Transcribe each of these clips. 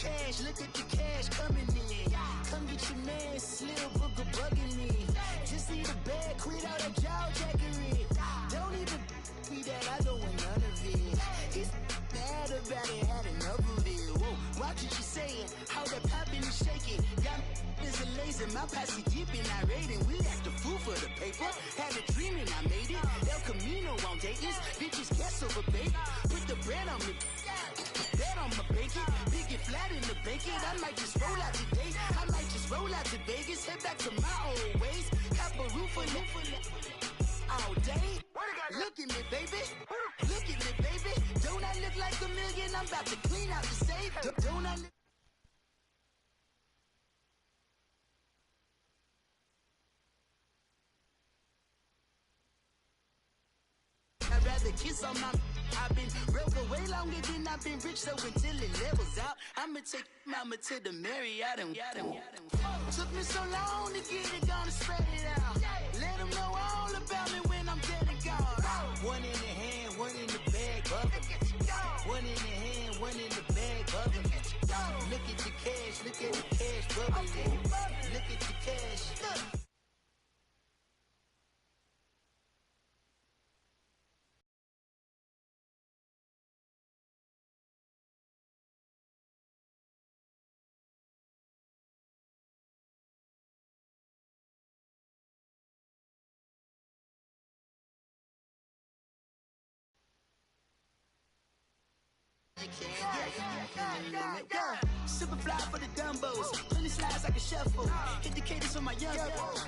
cash, look at the cash coming in. Come get your man, Slim Booker bugging me. Just need a bag, quit all that jaw jackery. Don't even be that, I don't want none of it. It's bad about it, had enough of it. Whoa, watch what you saying, how that poppin' and shaking. Got is a laser, my posse deep and I raiding. We act a fool for the paper. Had a dream and I made it. El Camino on Dayton's, bitches guess over bait. Put the bread on me, bet on my bacon. Big it flat in the bacon. I might just roll out today. I might just roll out to Vegas. Head back to my old ways. Have a roof for all day. Look at me, baby. Look at me, baby. Don't I look like a million? I'm about to clean out the safe. Don't I look? I'd rather kiss on my. I've been broke way longer than I've been rich, so until it levels out, I'ma take mama to the Marriott and took me so long to get it, gonna spread it out. Let them know all about me when I'm dead and gone. One in the hand, one in the bag, bubbling. One in the hand, one in the bag, bubbling. Look at the cash, look at the cash, bubbling. Look at the cash. Super fly for the dumbos. Plenty slides like a shuffle. Hit the cadence for my young.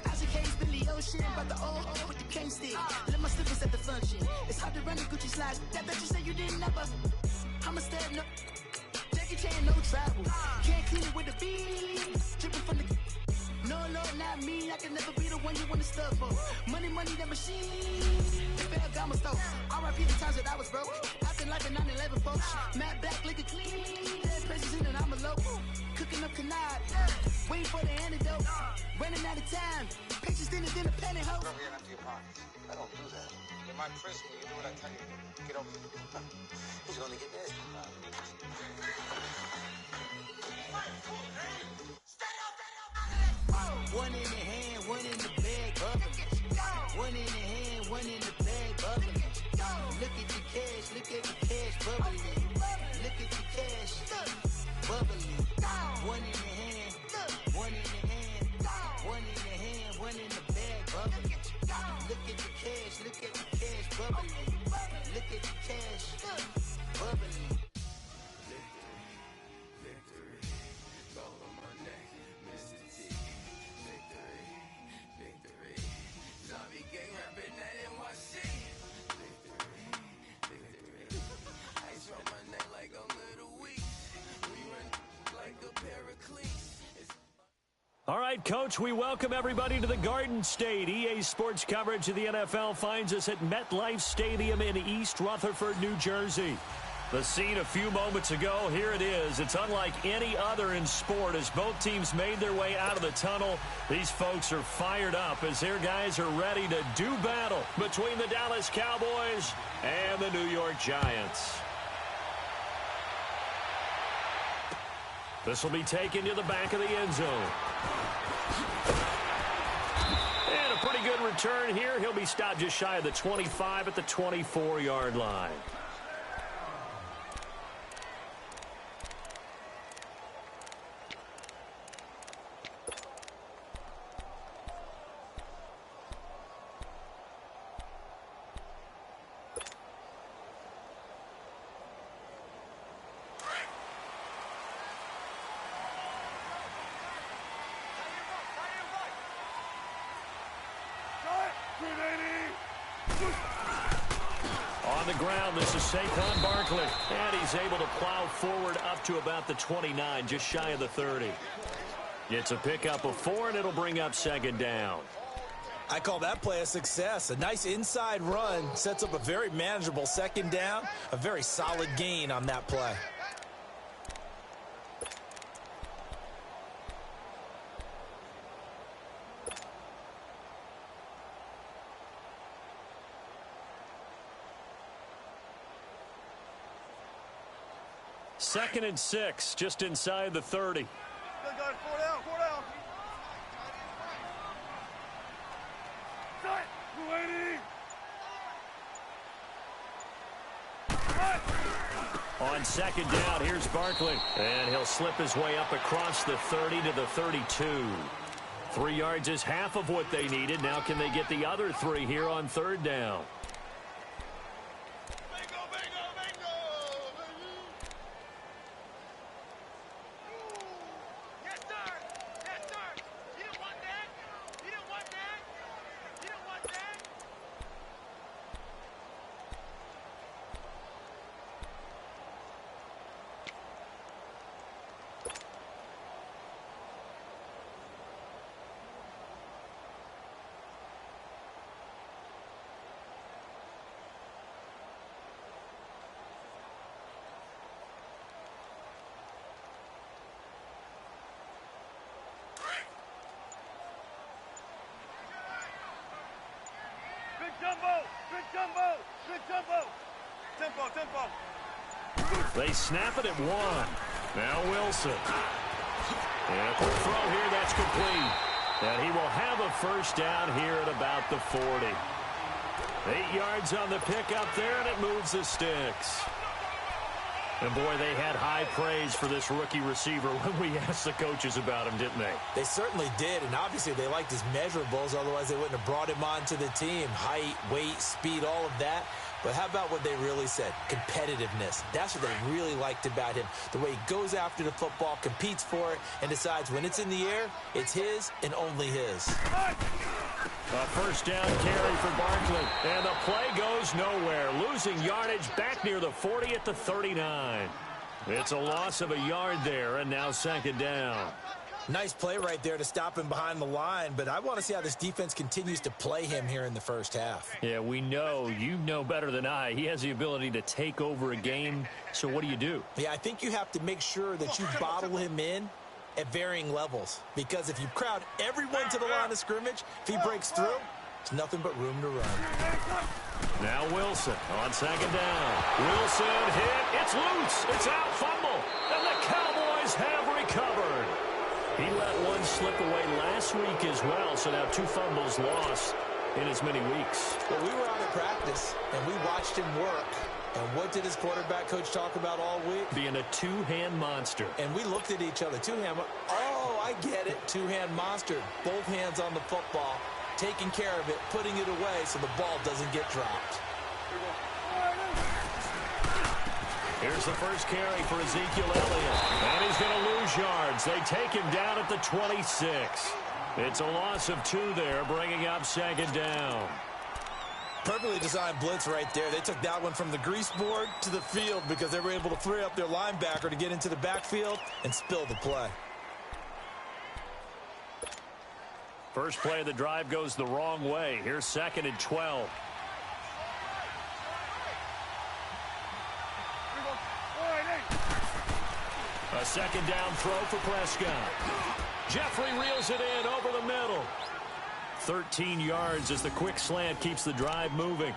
Isaac Hayes, Billy Ocean. About the old with the cane stick. Let my slippers at the function. It's hard to run the Gucci slides. That bet you say you didn't never. I'm a stab, no. Jackie Chan, no travel. Can't clean it with the beat. Dripping from the. No, Lord, not me. I can never be the one you want to stuff for. Money, money, that machine. Fair gamma stove. R.I.P. the times that I was broke. After life in 9/11, folks. Matte black, liquor clean. Dead president and I'm a local. Cooking up canard. Waiting for the antidote. Running out of time. Patience thinner than a penny hoe. Over here and empty your pockets. I don't do that. In my prison, you do what I tell you. Get over here. He's gonna get this. One in the hand, one in the bag, bubbling. One in the hand, one in the bag, bubbling. Look at the cash, look at the cash, bubbling. Look at the cash, bubbling. One in the hand, one in the hand, one in the hand, one in the bag, bubbling. Look at the cash, look at the cash, bubbling. Look at the cash, bubbling. All right, Coach, we welcome everybody to the Garden State. EA Sports coverage of the NFL finds us at MetLife Stadium in East Rutherford, New Jersey. The scene a few moments ago, here it is. It's unlike any other in sport as both teams made their way out of the tunnel. These folks are fired up as their guys are ready to do battle between the Dallas Cowboys and the New York Giants. This will be taken to the back of the end zone. And a pretty good return here. He'll be stopped just shy of the 25 at the 24-yard line. On the ground, this is Saquon Barkley, and he's able to plow forward up to about the 29, just shy of the 30. It's a pickup of 4, and it'll bring up second down. I call that play a success. A nice inside run sets up a very manageable second down, a very solid gain on that play. 2nd and 6, just inside the 30. Good, guys. 4 down. 4 down. On 2nd down, here's Barkley. And he'll slip his way up across the 30 to the 32. 3 yards is half of what they needed. Now can they get the other 3 here on 3rd down? They snap it at 1. Now Wilson. And a quick throw here, that's complete. And he will have a 1st down here at about the 40. 8 yards on the pickup there, and it moves the sticks. And, boy, they had high praise for this rookie receiver when we asked the coaches about him, didn't they? They certainly did, and obviously they liked his measurables. Otherwise, they wouldn't have brought him onto the team. Height, weight, speed, all of that. But how about what they really said? Competitiveness. That's what they really liked about him. The way he goes after the football, competes for it, and decides when it's in the air, it's his and only his. A 1st down carry for Barkley. And the play goes nowhere. Losing yardage back near the 40 at the 39. It's a loss of a yard there, and now 2nd down. Nice play right there to stop him behind the line, but I want to see how this defense continues to play him here in the 1st half. Yeah, we know. You know better than I. He has the ability to take over a game, so what do? Yeah, I think you have to make sure that you bottle him in at varying levels, because if you crowd everyone to the line of scrimmage, if he breaks through, it's nothing but room to run. Now Wilson on 2nd down. Wilson hit. It's loose. It's out. Fumble. And the Cowboys have recovered. He let one slip away last week as well, so now 2 fumbles lost in as many weeks. Well, we were out at practice, and we watched him work. And what did his quarterback coach talk about all week? Being a 2-hand monster. And we looked at each other. 2-hand. Oh, I get it. 2-hand monster. Both hands on the football, taking care of it, putting it away so the ball doesn't get dropped. Here's the first carry for Ezekiel Elliott. And he's going to lose yards. They take him down at the 26. It's a loss of 2 there, bringing up 2nd down. Perfectly designed blitz right there. They took that one from the grease board to the field because they were able to free up their linebacker to get into the backfield and spill the play. First play of the drive goes the wrong way. Here's 2nd and 12. A 2nd down throw for Prescott. Jeffrey reels it in over the middle. 13 yards as the quick slant keeps the drive moving.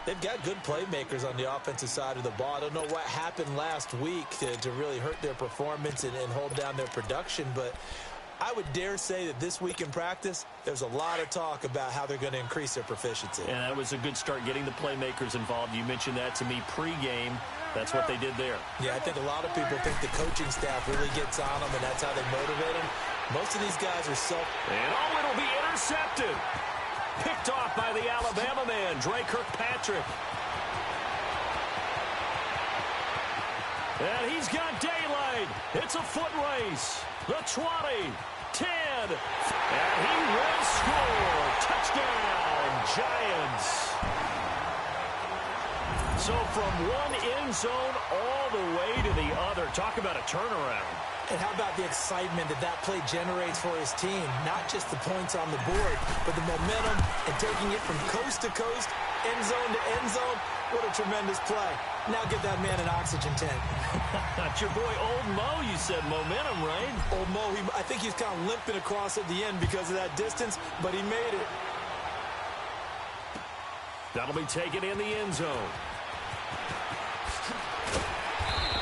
They've got good playmakers on the offensive side of the ball. I don't know what happened last week to really hurt their performance and hold down their production, but I would dare say that this week in practice, there's a lot of talk about how they're going to increase their proficiency. And that was a good start, getting the playmakers involved. You mentioned that to me pregame. That's what they did there. Yeah, I think a lot of people think the coaching staff really gets on them, and that's how they motivate them. Most of these guys are And it'll be intercepted. Picked off by the Alabama man, Dre Kirkpatrick. And he's got daylight. It's a foot race. The 20, 10, and he will score. Touchdown, Giants. So from one end zone all the way to the other. Talk about a turnaround. And how about the excitement that play generates for his team? Not just the points on the board, but the momentum and taking it from coast to coast, end zone to end zone. What a tremendous play. Now get that man an oxygen tank. That's your boy Old Mo, you said momentum, right? Old Mo, I think he's kind of limping across at the end because of that distance, but he made it. That'll be taken in the end zone.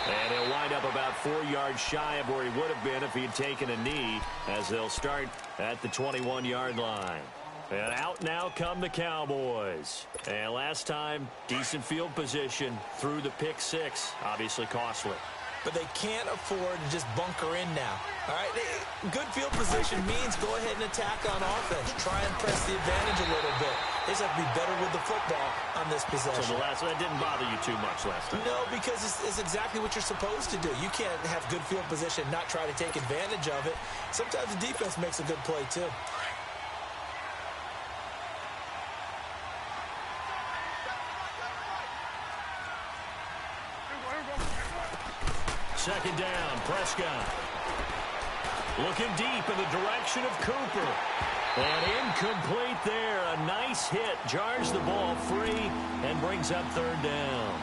And he'll wind up about 4 yards shy of where he would have been if he had taken a knee, as they'll start at the 21-yard line. And out now come the Cowboys. And last time, decent field position through the pick six. Obviously costly. But they can't afford to just bunker in now. All right, good field position means go ahead and attack on offense. Try and press the advantage a little bit. They just have to be better with the football on this possession. So that didn't bother you too much last time? No, because it's exactly what you're supposed to do. You can't have good field position and not try to take advantage of it. Sometimes the defense makes a good play, too. Second down, Prescott. Looking deep in the direction of Cooper. And incomplete there. A nice hit. Jars the ball free and brings up third down.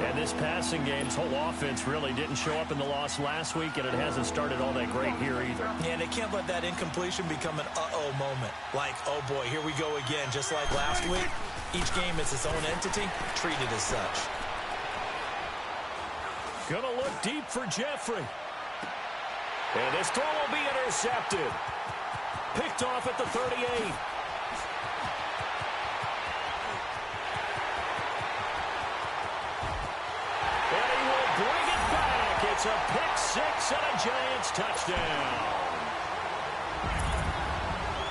And this passing game's whole offense really didn't show up in the loss last week, and it hasn't started all that great here either. Yeah, and they can't let that incompletion become an uh-oh moment. Like, oh boy, here we go again. Just like last week, each game is its own entity, treated as such. Gonna look deep for Jeffrey. And this throw will be intercepted. Picked off at the 38. And he will bring it back. It's a pick six and a Giants touchdown.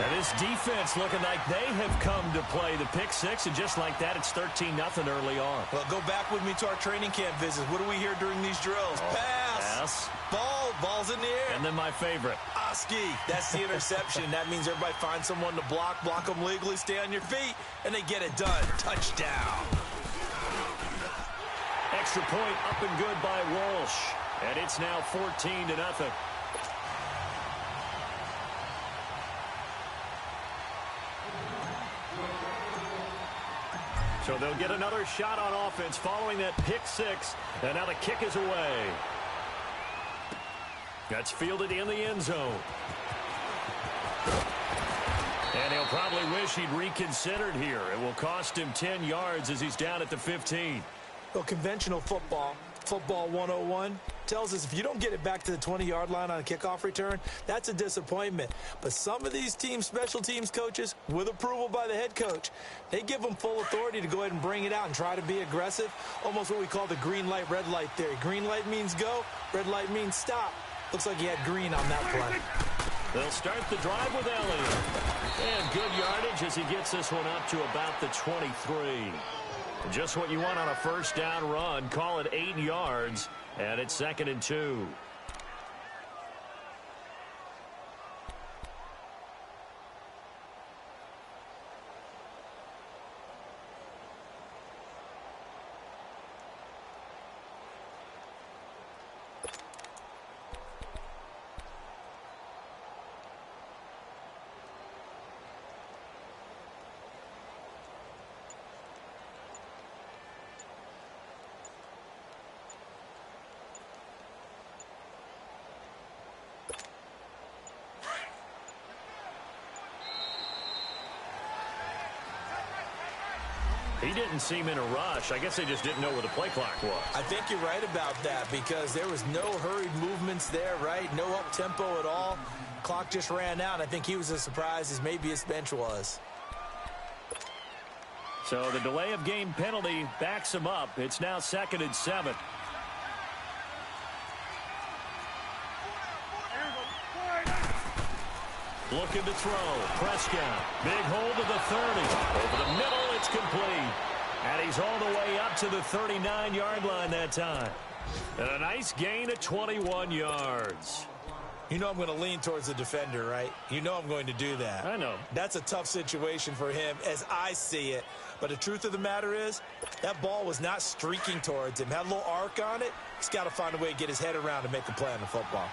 And this defense looking like they have come to play the pick six, and just like that, it's 13-0 early on. Well, go back with me to our training camp visits. What do we hear during these drills? Pass. Ball's in the air. And then my favorite. Oski. That's the interception. That means everybody finds someone to block them legally, stay on your feet, and they get it done. Touchdown. Extra point up and good by Walsh. And it's now 14-0. So they'll get another shot on offense following that pick six. And now the kick is away. That's fielded in the end zone. And he'll probably wish he'd reconsidered here. It will cost him 10 yards as he's down at the 15. Well, conventional football 101, tells us if you don't get it back to the 20-yard line on a kickoff return, that's a disappointment. But some of these teams, special teams coaches, with approval by the head coach, they give them full authority to go ahead and bring it out and try to be aggressive. Almost what we call the green light, red light theory. Green light means go, red light means stop. Looks like he had green on that play. They'll start the drive with Elliott. And good yardage as he gets this one up to about the 23. Just what you want on a first down run. Call it 8 yards, and it's 2nd and 2. He didn't seem in a rush. I guess they just didn't know where the play clock was. I think you're right about that because there was no hurried movements there, right? No up-tempo at all. Clock just ran out. I think he was as surprised as maybe his bench was. So the delay of game penalty backs him up. It's now 2nd and 7. Looking to throw. Prescott. Big hold of the 30. Over the middle, it's complete. And he's all the way up to the 39-yard line that time. And a nice gain of 21 yards. You know I'm going to lean towards the defender, right? You know I'm going to do that. I know. That's a tough situation for him as I see it. But the truth of the matter is, that ball was not streaking towards him. Had a little arc on it. He's got to find a way to get his head around and make a play on the football.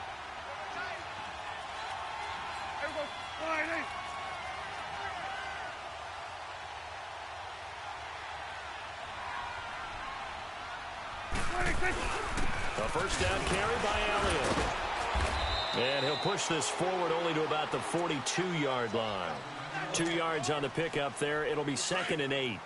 A first down carry by Elliott. And he'll push this forward only to about the 42-yard line. 2 yards on the pickup there. It'll be 2nd and 8.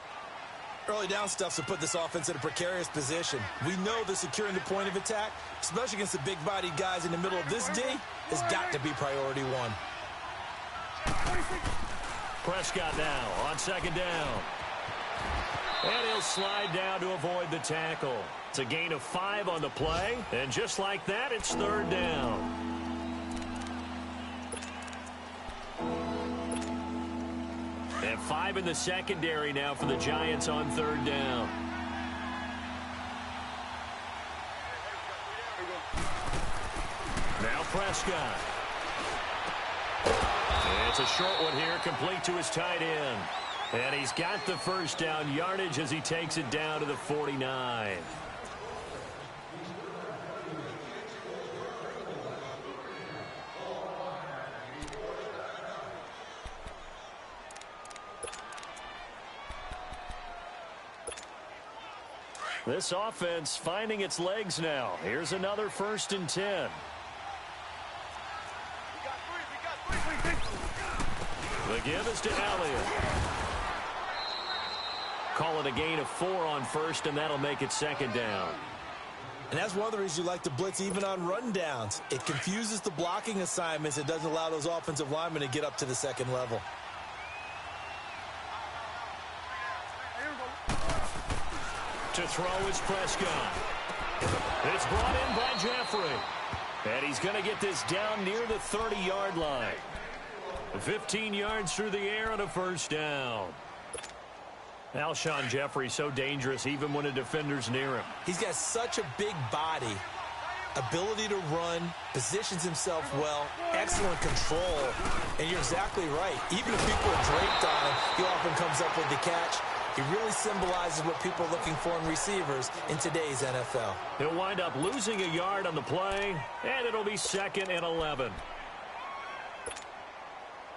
Early down stuff to put this offense in a precarious position. We know that securing the point of attack, especially against the big-bodied guys in the middle of this D, has got to be priority one. Prescott now on second down. And he'll slide down to avoid the tackle. It's a gain of 5 on the play. And just like that, it's third down. And 5 in the secondary now for the Giants on third down. Now Prescott. It's a short one here, complete to his tight end. And he's got the first down yardage as he takes it down to the 49. This offense finding its legs now. Here's another 1st and 10. The give is to Elliott. Call it a gain of 4 on 1st, and that'll make it 2nd down. And that's one of the reasons you like to blitz even on rundowns. It confuses the blocking assignments. It doesn't allow those offensive linemen to get up to the 2nd level. To throw is Prescott. It's brought in by Jeffrey. And he's going to get this down near the 30-yard line. 15 yards through the air and a 1st down. Alshon Jeffrey so dangerous even when a defender's near him. He's got such a big body, ability to run, positions himself well, excellent control. And you're exactly right. Even if people are draped on him, he often comes up with the catch. He really symbolizes what people are looking for in receivers in today's NFL. He'll wind up losing a yard on the play, and it'll be 2nd and 11.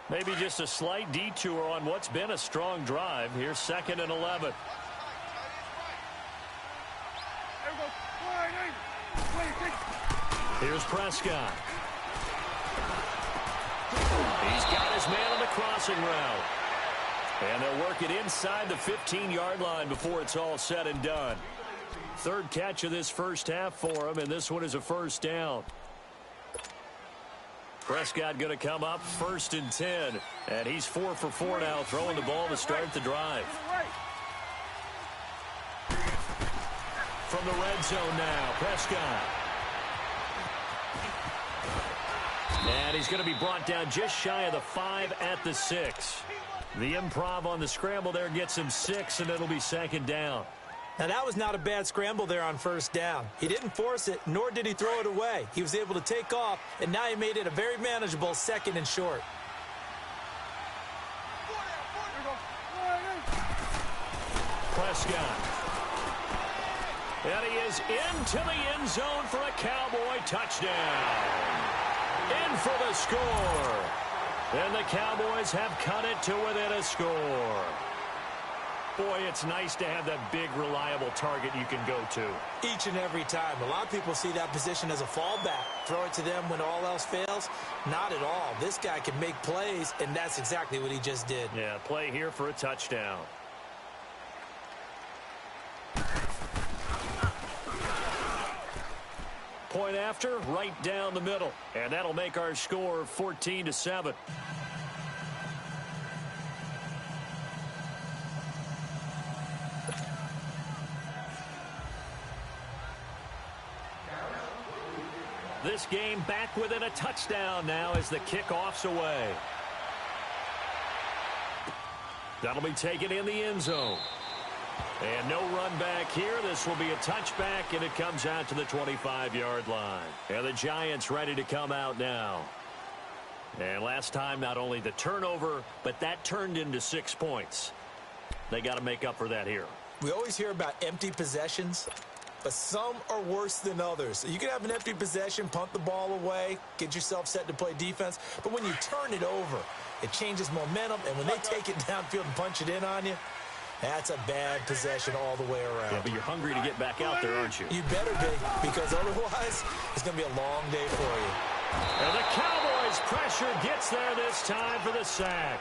Maybe just a slight detour on what's been a strong drive. Here's 2nd and 11. Here's Prescott. He's got his man on the crossing route. And they'll work it inside the 15-yard line before it's all said and done. 3rd catch of this first half for him, and this one is a 1st down. Prescott going to come up 1st and 10. And he's 4 for 4 now, throwing the ball to start the drive. From the red zone now, Prescott. And he's going to be brought down just shy of the 5 at the 6. The improv on the scramble there gets him 6, and it'll be 2nd down. Now, that was not a bad scramble there on 1st down. He didn't force it, nor did he throw it away. He was able to take off, and now he made it a very manageable 2nd and short. Prescott. And he is into the end zone for a Cowboy touchdown. In for the score. And the Cowboys have cut it to within a score. Boy, it's nice to have that big, reliable target you can go to. Each and every time. A lot of people see that position as a fallback. Throw it to them when all else fails. Not at all. This guy can make plays, and that's exactly what he just did. Yeah, play here for a touchdown. Point after, right down the middle. And that'll make our score 14-7. This game back within a touchdown now as the kickoff's away. That'll be taken in the end zone. And no run back here. This will be a touchback, and it comes out to the 25-yard line. And the Giants ready to come out now. And last time, not only the turnover, but that turned into 6 points. They got to make up for that here. We always hear about empty possessions, but some are worse than others. You can have an empty possession, punt the ball away, get yourself set to play defense. But when you turn it over, it changes momentum. And when they take it downfield and punch it in on you, that's a bad possession all the way around. Yeah, but you're hungry to get back out there, aren't you? You better be, because otherwise it's going to be a long day for you. And the Cowboys' pressure gets there this time for the sack.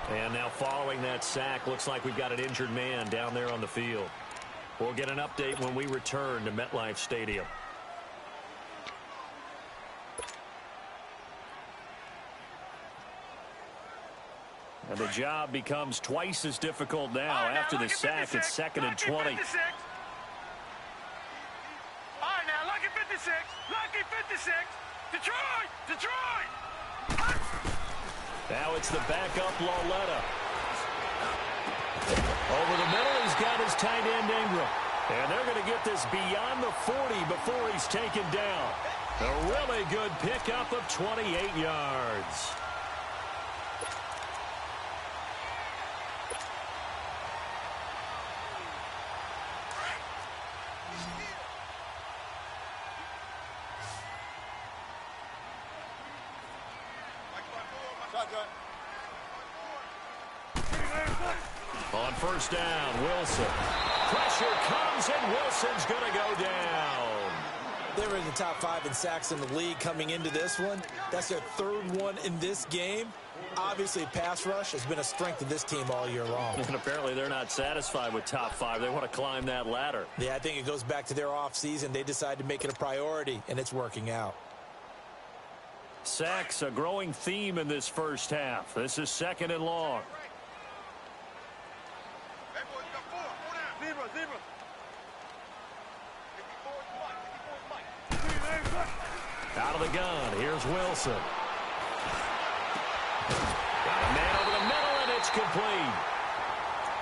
And now following that sack, looks like we've got an injured man down there on the field. We'll get an update when we return to MetLife Stadium. And the job becomes twice as difficult now after the sack. It's 2nd and 20. All right, now, lucky 56. Lucky 56. Detroit! Detroit! Now it's the backup Lauletta. Over the middle, he's got his tight end Ingram. And they're going to get this beyond the 40 before he's taken down. A really good pickup of 28 yards. On first down, Wilson. Pressure comes, and Wilson's going to go down. They were in the top 5 in sacks in the league coming into this one. That's their 3rd one in this game. Obviously, pass rush has been a strength of this team all year long. And apparently they're not satisfied with top 5. They want to climb that ladder. Yeah, I think it goes back to their offseason. They decided to make it a priority, and it's working out. Sacks, a growing theme in this first half. This is 2nd and long. Out of the gun, here's Wilson. Got a man over the middle, and it's complete.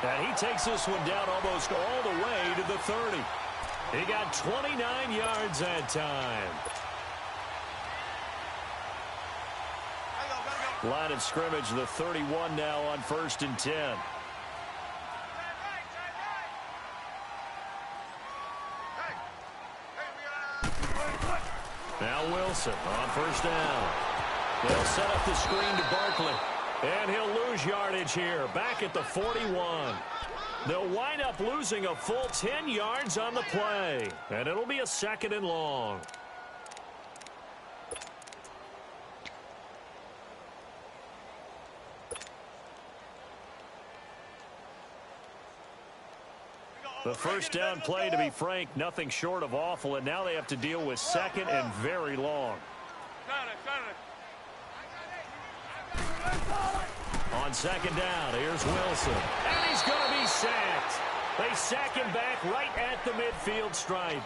And he takes this one down almost all the way to the 30. He got 29 yards that time. Line of scrimmage, the 31 now on 1st and 10. Now Wilson on first down. They'll set up the screen to Barkley. And he'll lose yardage here. Back at the 41. They'll wind up losing a full 10 yards on the play. And it'll be a 2nd and long. The first down play, to be frank, nothing short of awful, and now they have to deal with 2nd and very long. On 2nd down, here's Wilson, and he's going to be sacked. They sack him back right at the midfield stripe.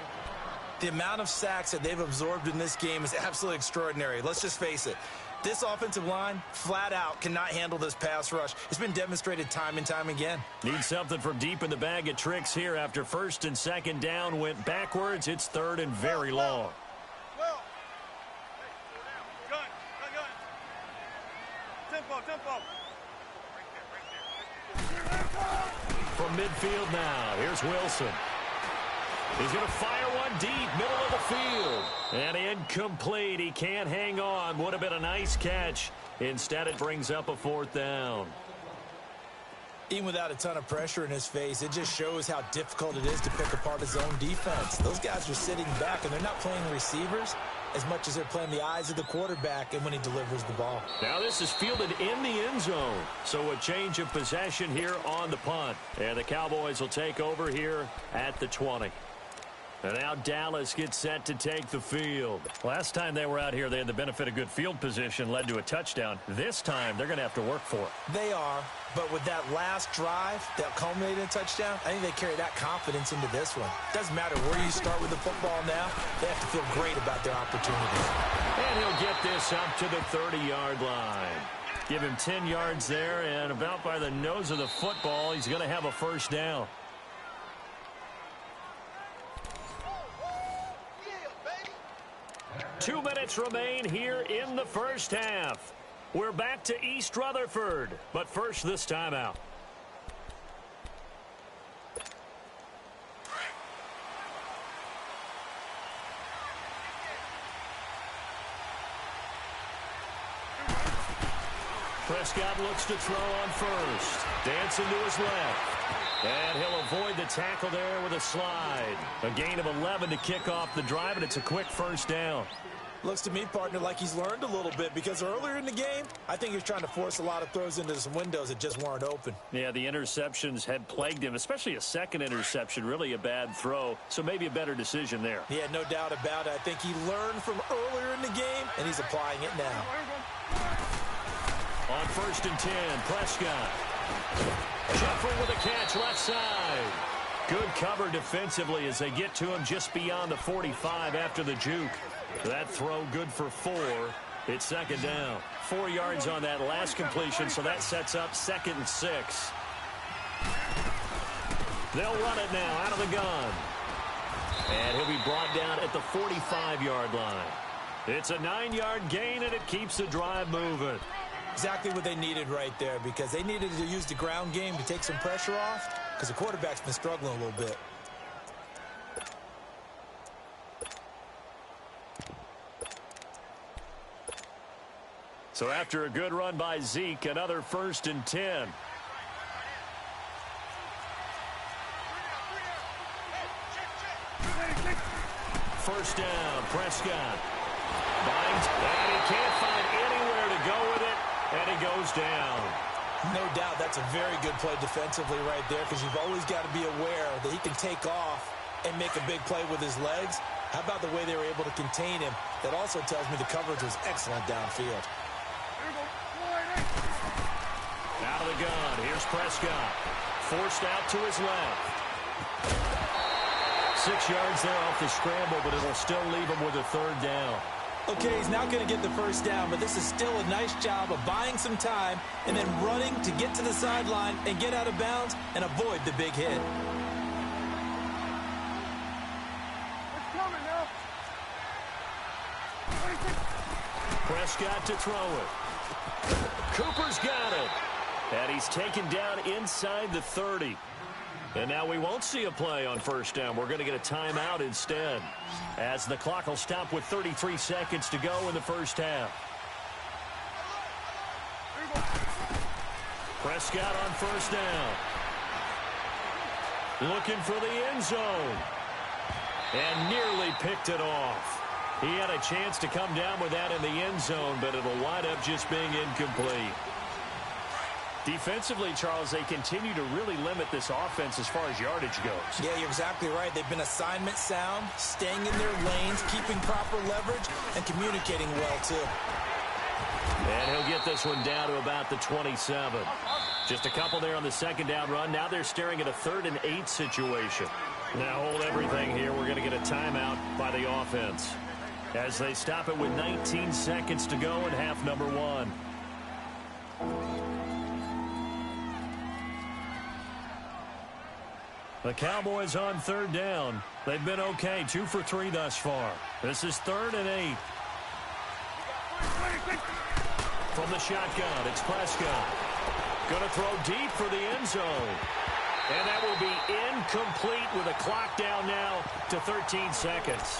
The amount of sacks that they've absorbed in this game is absolutely extraordinary. Let's just face it. This offensive line, flat out, cannot handle this pass rush. It's been demonstrated time and time again. Need something from deep in the bag of tricks here. After 1st and 2nd down went backwards, it's 3rd and very long. From midfield now, here's Wilson. He's going to fire one deep, middle of the field. And incomplete. He can't hang on. Would have been a nice catch. Instead, it brings up a 4th down. Even without a ton of pressure in his face, it just shows how difficult it is to pick apart his own defense. Those guys are sitting back, and they're not playing receivers as much as they're playing the eyes of the quarterback and when he delivers the ball. Now this is fielded in the end zone. So a change of possession here on the punt. And the Cowboys will take over here at the 20. And now Dallas gets set to take the field. Last time they were out here, they had the benefit of good field position, led to a touchdown. This time, they're going to have to work for it. They are, but with that last drive that culminated in a touchdown, I think they carry that confidence into this one. Doesn't matter where you start with the football now, they have to feel great about their opportunities. And he'll get this up to the 30-yard line. Give him 10 yards there, and about by the nose of the football, he's going to have a 1st down. Two minutes remain here in the first half. We're back to East Rutherford, but first this timeout. Prescott looks to throw on first. Dancing to his left. And he'll avoid the tackle there with a slide. A gain of 11 to kick off the drive, and it's a quick 1st down. Looks to me, partner, like he's learned a little bit, because earlier in the game, I think he was trying to force a lot of throws into some windows that just weren't open. Yeah, the interceptions had plagued him, especially a second interception, really a bad throw, so maybe a better decision there. Yeah, no doubt about it. I think he learned from earlier in the game, and he's applying it now. On 1st and 10, Prescott. Jeffrey with a catch left side. Good cover defensively as they get to him just beyond the 45 after the juke. That throw good for 4. It's 2nd down. 4 yards on that last completion, so that sets up 2nd and 6. They'll run it now out of the gun. And he'll be brought down at the 45-yard line. It's a 9-yard gain, and it keeps the drive moving. Exactly what they needed right there, because they needed to use the ground game to take some pressure off, because the quarterback's been struggling a little bit. So after a good run by Zeke, another 1st and 10. First down, Prescott. Binds, and he can't find anywhere to go with it, and he goes down. No doubt that's a very good play defensively right there, because you've always got to be aware that he can take off and make a big play with his legs. How about the way they were able to contain him? That also tells me the coverage was excellent downfield. Out of the gun, here's Prescott. Forced out to his left. 6 yards there off the scramble, but it'll still leave him with a 3rd down. Okay, he's not going to get the 1st down, but this is still a nice job of buying some time and then running to get to the sideline and get out of bounds and avoid the big hit. Prescott to throw it. Cooper's got it. And he's taken down inside the 30. And now we won't see a play on 1st down. We're going to get a timeout instead, as the clock will stop with 33 seconds to go in the 1st half. Prescott on 1st down. Looking for the end zone. And nearly picked it off. He had a chance to come down with that in the end zone, but it'll wind up just being incomplete. Defensively, Charles, they continue to really limit this offense as far as yardage goes. Yeah, you're exactly right. They've been assignment sound, staying in their lanes, keeping proper leverage, and communicating well, too. And he'll get this one down to about the 27. Just a couple there on the 2nd down run. Now they're staring at a 3rd and 8 situation. Now hold everything here. We're going to get a timeout by the offense, as they stop it with 19 seconds to go in half number 1. The Cowboys on 3rd down. They've been okay, 2 for 3 thus far. This is 3rd and 8. From the shotgun, it's Prescott. Going to throw deep for the end zone. And that will be incomplete with a clock down now to 13 seconds.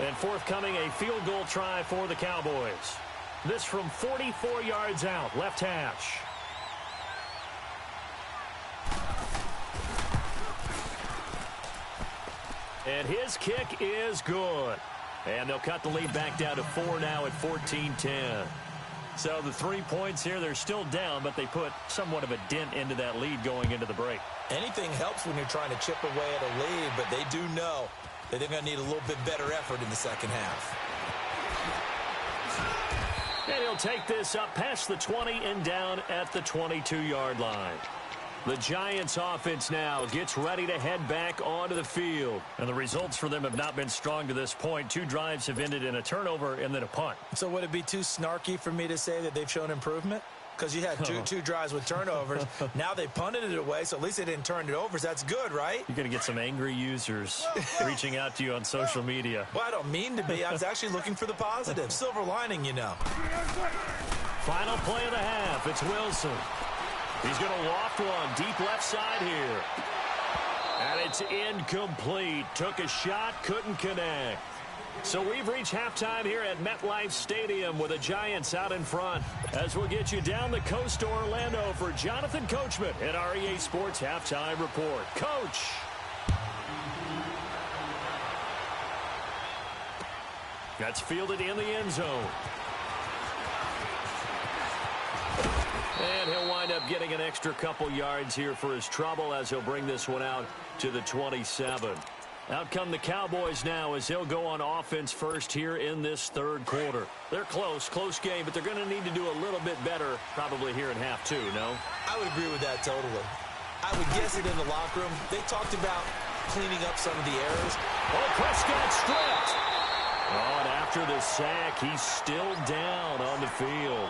And forthcoming, a field goal try for the Cowboys. This from 44 yards out, left hash. And his kick is good. And they'll cut the lead back down to 4 now at 14-10. So the 3 points here, they're still down, but they put somewhat of a dent into that lead going into the break. Anything helps when you're trying to chip away at a lead, but they do know that they're going to need a little bit better effort in the 2nd half. And he'll take this up past the 20 and down at the 22-yard line. The Giants offense now gets ready to head back onto the field. And the results for them have not been strong to this point. 2 drives have ended in a turnover and then a punt. So would it be too snarky for me to say that they've shown improvement? Because you had two drives with turnovers. Now they punted it away, so at least they didn't turn it over. So that's good, right? You're going to get some angry users reaching out to you on social media. Well, I don't mean to be. I was actually looking for the positive. Silver lining, you know. Final play of the half. It's Wilson. He's going to loft one deep left side here. And it's incomplete. Took a shot, couldn't connect. So we've reached halftime here at MetLife Stadium with the Giants out in front. As we'll get you down the coast to Orlando for Jonathan Coachman at our EA Sports Halftime Report. Coach. That's fielded in the end zone. And he'll wind up getting an extra couple yards here for his trouble as he'll bring this one out to the 27. Out come the Cowboys now as they'll go on offense first here in this third quarter. They're close game, but they're going to need to do a little bit better probably here in half two, no? I would agree with that totally. I would guess it in the locker room. They talked about cleaning up some of the errors. Oh, Prescott stripped. Oh, and after the sack, he's still down on the field.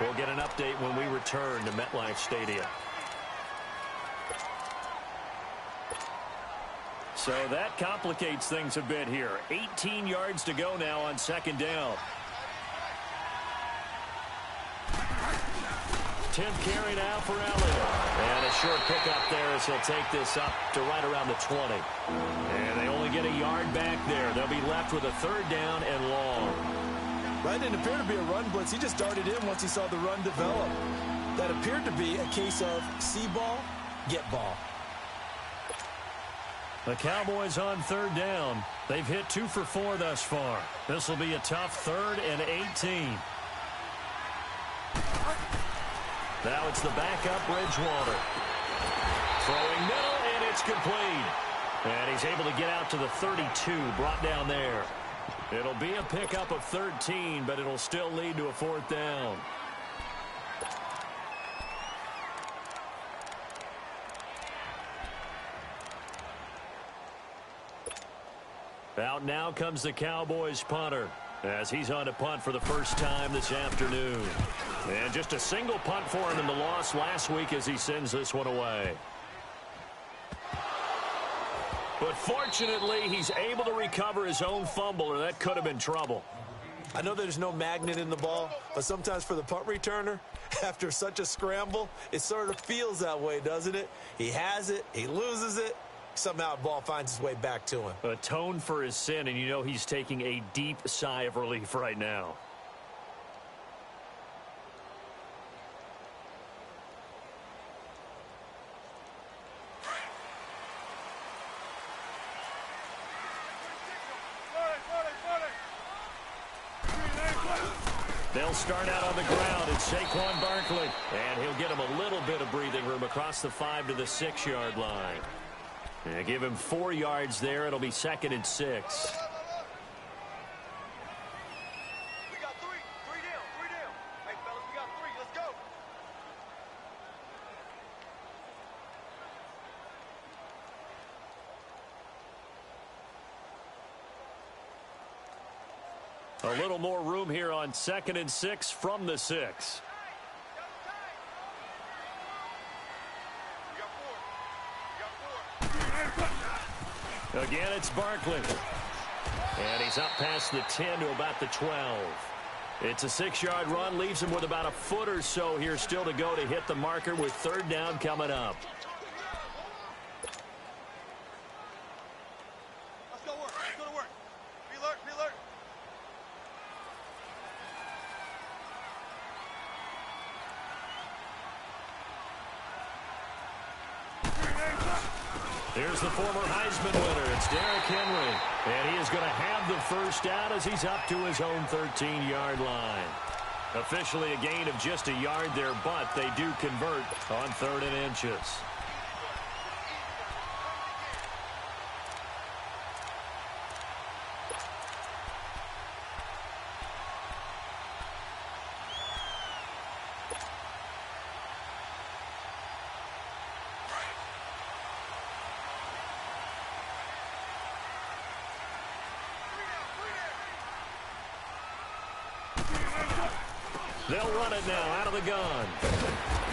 We'll get an update when we return to MetLife Stadium. So that complicates things a bit here. 18 yards to go now on second down. 10th carry now for Elliott. And a short pickup there as he'll take this up to right around the 20. And they only get a yard back there. They'll be left with a third down and long. That didn't appear to be a run blitz. He just darted in once he saw the run develop. That appeared to be a case of see ball, get ball. The Cowboys on third down. They've hit 2 for 4 thus far. This will be a tough 3rd and 18. Now it's the backup Bridgewater. Throwing middle, and it's complete. And he's able to get out to the 32, brought down there. It'll be a pickup of 13, but it'll still lead to a 4th down. Out now comes the Cowboys punter as he's on to punt for the first time this afternoon. And just a single punt for him in the loss last week as he sends this one away. But fortunately, he's able to recover his own fumble, or that could have been trouble. I know there's no magnet in the ball, but sometimes for the punt returner, after such a scramble, it sort of feels that way, doesn't it? He has it, he loses it. Somehow the ball finds its way back to him. Atone for his sin, and you know he's taking a deep sigh of relief right now. They'll start out on the ground. It's Saquon Barkley, and he'll get him a little bit of breathing room across the 5 to the 6-yard line. And give him 4 yards there. It'll be 2nd and 6. We got 3. 3 down. 3 down. Hey, fellas, we got 3. Let's go. A little more room here on 2nd and 6 from the 6. Again, it's Barkley. And he's up past the 10 to about the 12. It's a 6-yard run, leaves him with about a foot or so here still to go to hit the marker with 3rd down coming up. Let's go work. Let's go to work. Be alert. Be alert. Here's the former Heisman winner. It's Derrick Henry. And he is going to have the first down as he's up to his own 13-yard line. Officially a gain of just a yard there, but they do convert on 3rd and inches. They'll run it now out of the gun.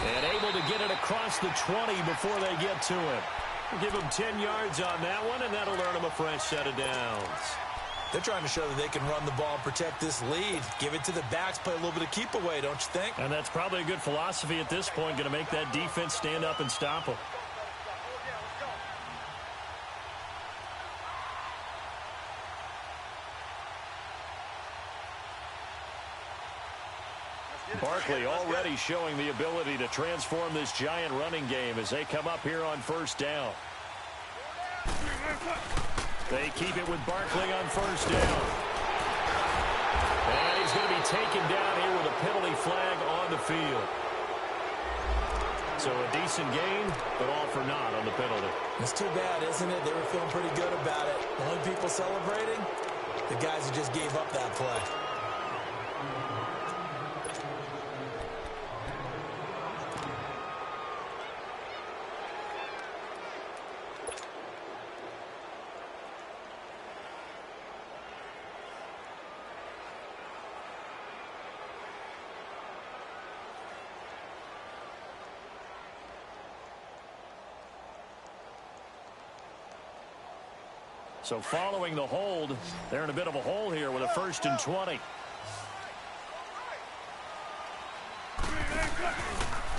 And able to get it across the 20 before they get to it. Give them 10 yards on that one, and that'll earn them a fresh set of downs. They're trying to show that they can run the ball and protect this lead. Give it to the backs, play a little bit of keep away, don't you think? And that's probably a good philosophy at this point, going to make that defense stand up and stop them. already showing the ability to transform this Giant running game as they come up here on first down. They keep it with Barkley on first down. And he's going to be taken down here with a penalty flag on the field. So a decent gain, but all for naught on the penalty. It's too bad, isn't it? They were feeling pretty good about it. The only people celebrating, the guys who just gave up that play. So following the hold, they're in a bit of a hole here with a 1st and 20.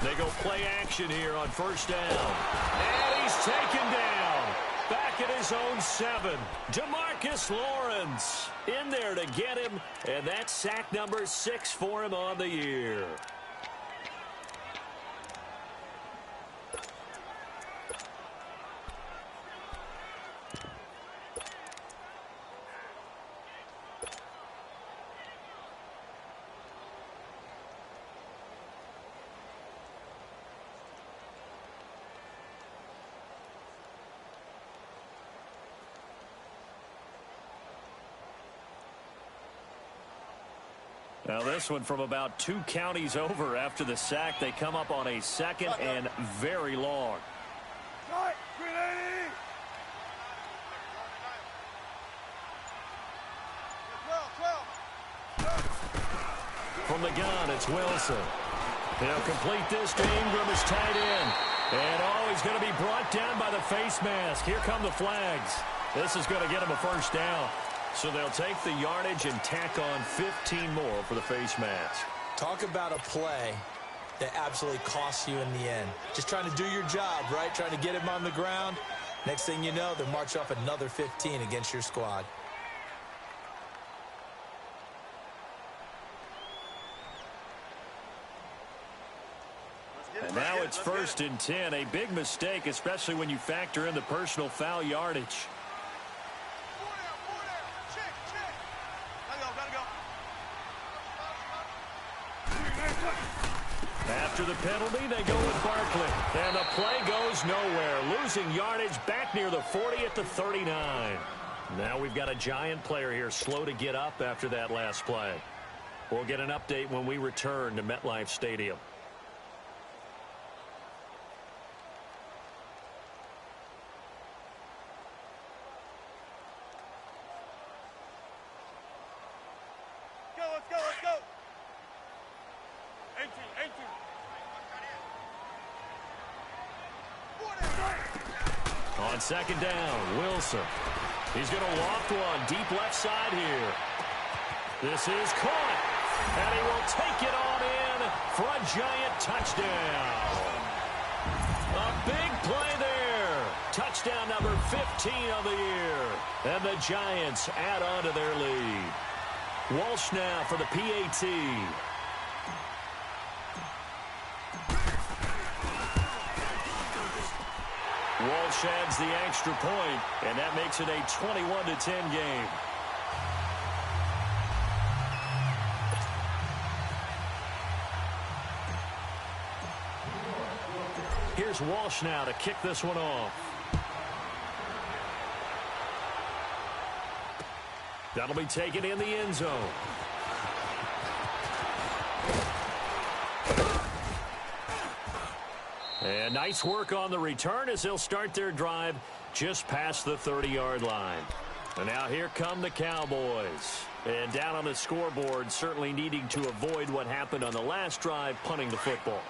They go play action here on first down. And he's taken down. Back at his own 7. DeMarcus Lawrence in there to get him. And that's sack number 6 for him on the year. Now this one from about 2 counties over after the sack. They come up on a 2nd and very long. From the gun, it's Wilson. He'll complete this to Ingram as tight end. And he's going to be brought down by the face mask. Here come the flags. This is going to get him a first down. So they'll take the yardage and tack on 15 more for the face mask. Talk about a play that absolutely costs you in the end. Just trying to do your job, right? Trying to get him on the ground. Next thing you know, they'll march off another 15 against your squad. And now it's 1st and 10. A big mistake, especially when you factor in the personal foul yardage. After the penalty, they go with Barkley. And the play goes nowhere. Losing yardage back near the 40 at the 39. Now we've got a Giant player here slow to get up after that last play. We'll get an update when we return to MetLife Stadium. Let's go. 18. On 2nd down, Wilson. He's going to loft one deep left side here. This is caught. And he will take it on in for a Giant touchdown. A big play there. Touchdown number 15 of the year. And the Giants add on to their lead. Walsh now for the PAT. Walsh adds the extra point, and that makes it a 21-10 game. Here's Walsh now to kick this one off. That'll be taken in the end zone. And nice work on the return as they'll start their drive just past the 30-yard line. And now here come the Cowboys. And down on the scoreboard, certainly needing to avoid what happened on the last drive, punting the football.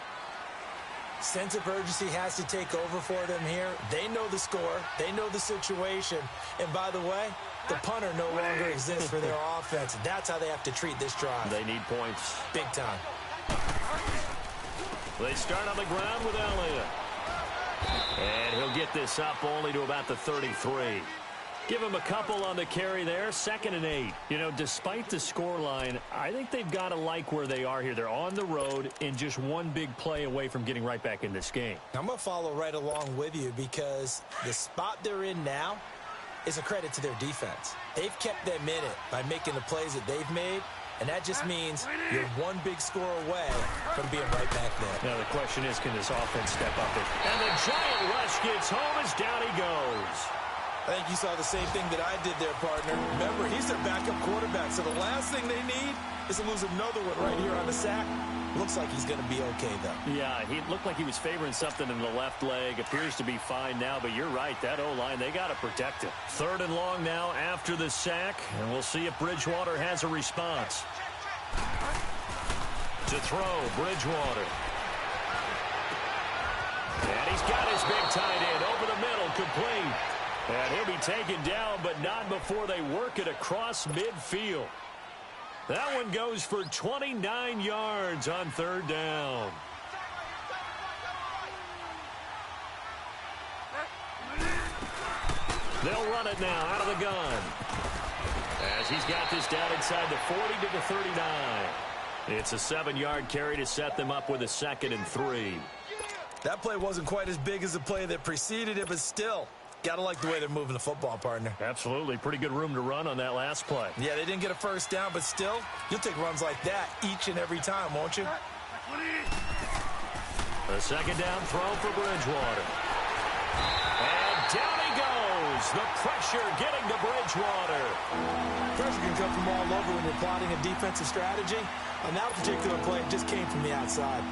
Sense of urgency has to take over for them here. They know the score. They know the situation. And by the way, the punter no longer exists for their offense. That's how they have to treat this drive. They need points. Big time. They start on the ground with Elliott. And he'll get this up only to about the 33. Give him a couple on the carry there, 2nd and 8. You know, despite the scoreline, I think they've got to like where they are here. They're on the road and just one big play away from getting right back in this game. I'm going to follow right along with you because the spot they're in now is a credit to their defense. They've kept them in it by making the plays that they've made, and that just means you're one big score away from being right back there. Now the question is, can this offense step up? And the giant rush gets home as down he goes. I think you saw the same thing that I did there, partner. Remember, he's their backup quarterback, so the last thing they need is to lose another one right here on the sack. Looks like he's going to be okay, though. Yeah, he looked like he was favoring something in the left leg. Appears to be fine now, but you're right. That O-line, they got to protect him. 3rd and long now after the sack, and we'll see if Bridgewater has a response. To throw, Bridgewater. And he's got his big tight end over the middle, complete. And he'll be taken down, but not before they work it across midfield. That one goes for 29 yards on 3rd down. They'll run it now out of the gun. As he's got this down inside the 40 to the 39. It's a 7-yard carry to set them up with a 2nd and 3. That play wasn't quite as big as the play that preceded it, but still, got to like the way they're moving the football, partner. Absolutely. Pretty good room to run on that last play. Yeah, they didn't get a first down, but still, you'll take runs like that each and every time, won't you? The 2nd down throw for Bridgewater. And down he goes. The pressure getting to Bridgewater. Pressure can come from all over when you're plotting a defensive strategy. On that particular play, it just came from the outside.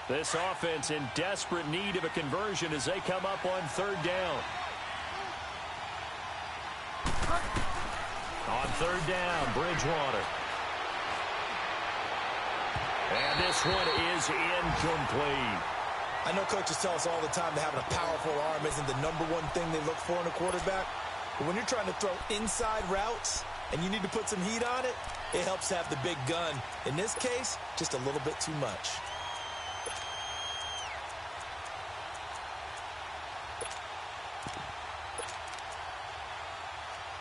This offense in desperate need of a conversion as they come up on 3rd down. On 3rd down, Bridgewater. And this one is incomplete. I know coaches tell us all the time that having a powerful arm isn't the #1 thing they look for in a quarterback. But when you're trying to throw inside routes and you need to put some heat on it, it helps to have the big gun. In this case, just a little bit too much.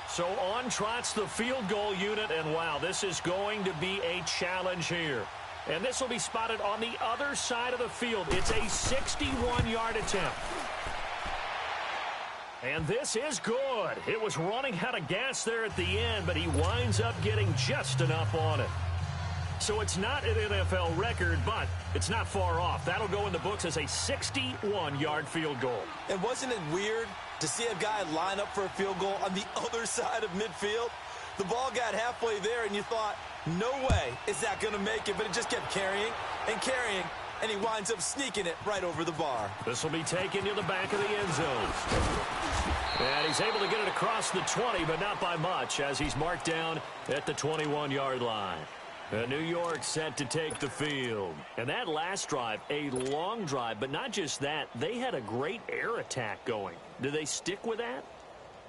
So on trots the field goal unit, and wow, this is going to be a challenge here. And this will be spotted on the other side of the field. It's a 61-yard attempt. And this is good. It was running out of gas there at the end, but he winds up getting just enough on it. So it's not an NFL record, but it's not far off. That'll go in the books as a 61-yard field goal. And wasn't it weird to see a guy line up for a field goal on the other side of midfield? The ball got halfway there, and you thought, no way is that going to make it, but it just kept carrying and carrying, and he winds up sneaking it right over the bar. This will be taken to the back of the end zone. And he's able to get it across the 20, but not by much, as he's marked down at the 21-yard line. New York set to take the field. And that last drive, a long drive, but not just that, they had a great air attack going. Do they stick with that?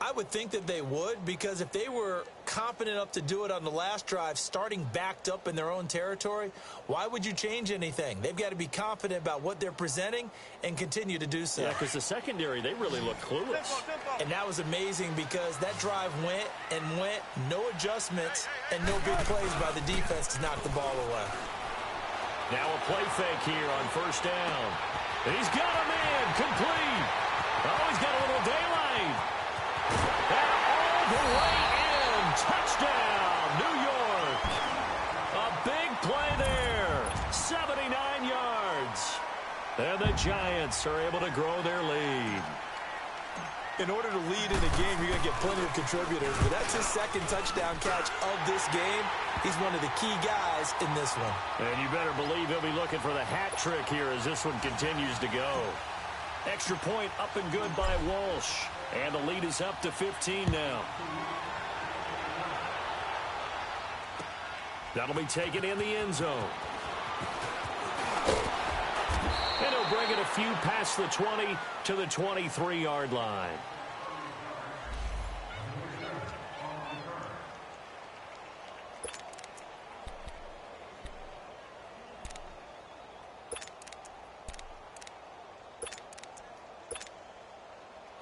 I would think that they would, because if they were confident enough to do it on the last drive, starting backed up in their own territory, why would you change anything? They've got to be confident about what they're presenting and continue to do so. Yeah, because the secondary, they really look clueless. And that was amazing because that drive went and went, no adjustments, and no big plays by the defense to knock the ball away. Now a play fake here on 1st down. He's got a man complete. Oh, he's got a little daylight. And all the way in. Touchdown, New York. A big play there. 79 yards. And the Giants are able to grow their lead. In order to lead in a game, you're going to get plenty of contributors, but that's his 2nd touchdown catch of this game. He's one of the key guys in this one. And you better believe he'll be looking for the hat trick here as this one continues to go. Extra point up and good by Walsh. And the lead is up to 15 now. That'll be taken in the end zone. And he'll bring it a few past the 20 to the 23-yard line.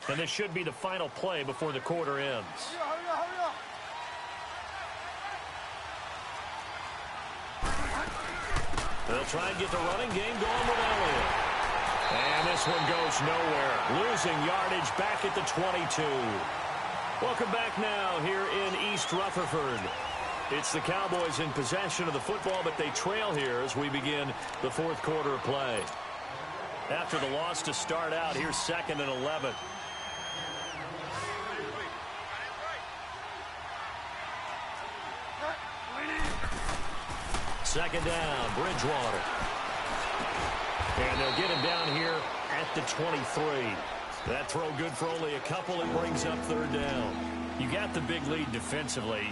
And this should be the final play before the quarter ends. They'll try and get the running game going with Elliott. And this one goes nowhere. Losing yardage back at the 22. Welcome back now here in East Rutherford. It's the Cowboys in possession of the football, but they trail here as we begin the fourth quarter of play. After the loss to start out, here's 2nd and 11. Second down, Bridgewater. And they'll get him down here at the 23. That throw good for only a couple. It brings up 3rd down. You got the big lead defensively.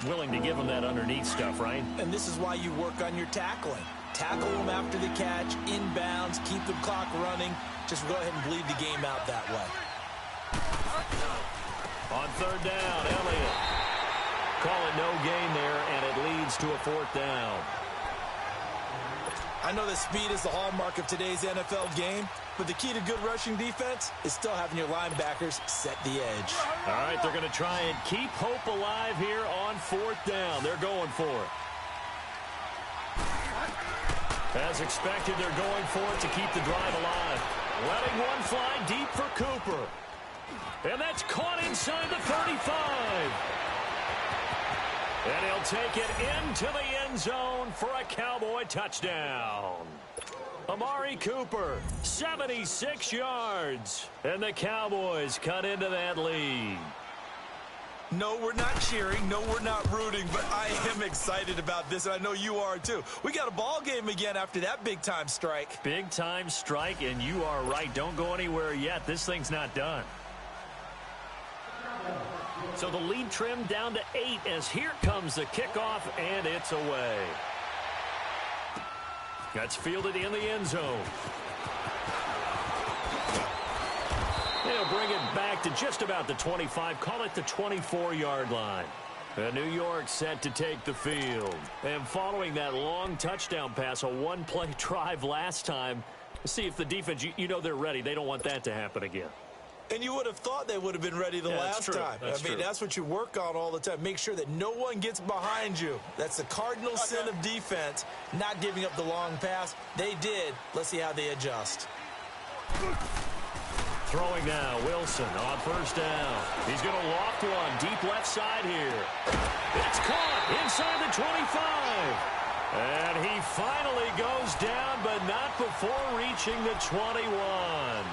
Willing to give them that underneath stuff, right? And this is why you work on your tackling. Tackle them after the catch, inbounds, keep the clock running. Just go ahead and bleed the game out that way. On 3rd down, Elliott. Call it no gain there, and it leads to a 4th down. I know that speed is the hallmark of today's NFL game, but the key to good rushing defense is still having your linebackers set the edge. All right, they're going to try and keep hope alive here on 4th down. They're going for it. As expected, they're going for it to keep the drive alive. Letting one fly deep for Cooper. And that's caught inside the 35. And he'll take it into the end zone for a Cowboy touchdown. Amari Cooper, 76 yards. And the Cowboys cut into that lead. No, we're not cheering. No, we're not rooting. But I am excited about this, and I know you are too. We got a ball game again after that big-time strike. Big-time strike, and you are right. Don't go anywhere yet. This thing's not done. So the lead trimmed down to 8 as here comes the kickoff, and it's away. That's fielded in the end zone. They'll bring it back to just about the 25. Call it the 24-yard line. New York set to take the field. And following that long touchdown pass, a one-play drive last time, see if the defense, you know they're ready. They don't want that to happen again. And you would have thought they would have been ready the last time. That's what you work on all the time. Make sure that no one gets behind you. That's the cardinal sin of defense, not giving up the long pass. They did. Let's see how they adjust. Throwing now, Wilson on 1st down. He's going to loft one deep left side here. It's caught inside the 25. And he finally goes down, but not before reaching the 21.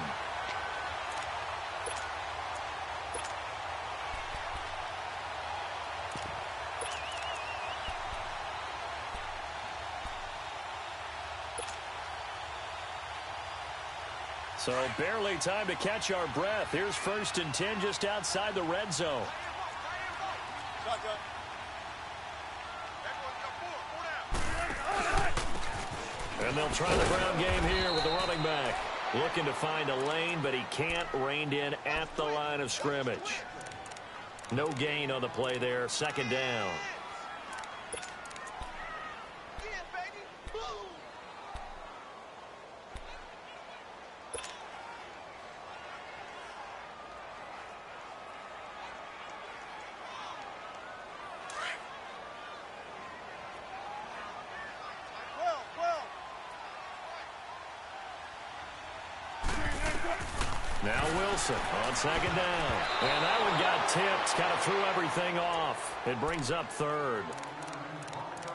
So barely time to catch our breath. Here's 1st and 10 just outside the red zone. And they'll try the ground game here with the running back. Looking to find a lane, but he can't. Reined in at the line of scrimmage. No gain on the play there. 2nd down. Now Wilson on 2nd down. And that one got tipped. Kind of threw everything off. It brings up 3rd.